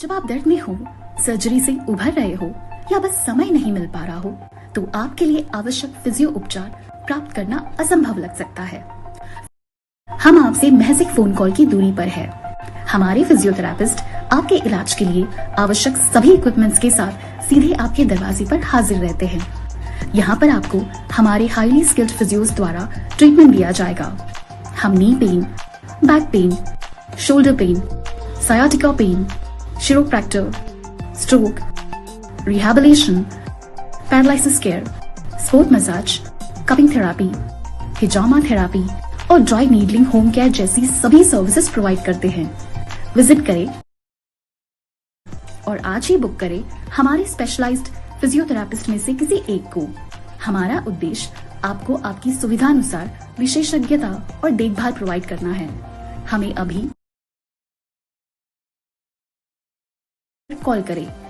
जब आप दर्द में हो, सर्जरी से उभर रहे हो या बस समय नहीं मिल पा रहा हो, तो आपके लिए आवश्यक फिजियो उपचार प्राप्त करना असंभव लग सकता है। हम आपसे महज एक फोन कॉल की दूरी पर है। हमारे फिजियोथेरापिस्ट आपके इलाज के लिए आवश्यक सभी इक्विपमेंट्स के साथ सीधे आपके दरवाजे पर हाजिर रहते हैं। यहाँ पर आपको हमारे हाईली स्किल्ड फिजियोज द्वारा ट्रीटमेंट दिया जाएगा। हम knee pain, back pain, shoulder pain, sciatica pain, chiropractor, stroke, rehabilitation, paralysis care, sport massage, cupping therapy, hijama therapy और ड्राई नीडलिंग होम केयर जैसी सभी सर्विसेज प्रोवाइड करते हैं। विजिट करें और आज ही बुक करें हमारे स्पेशलाइज्ड फिजियोथेरापिस्ट में से किसी एक को। हमारा उद्देश्य आपको आपकी सुविधानुसार विशेषज्ञता और देखभाल प्रोवाइड करना है। हमें अभी कॉल करें।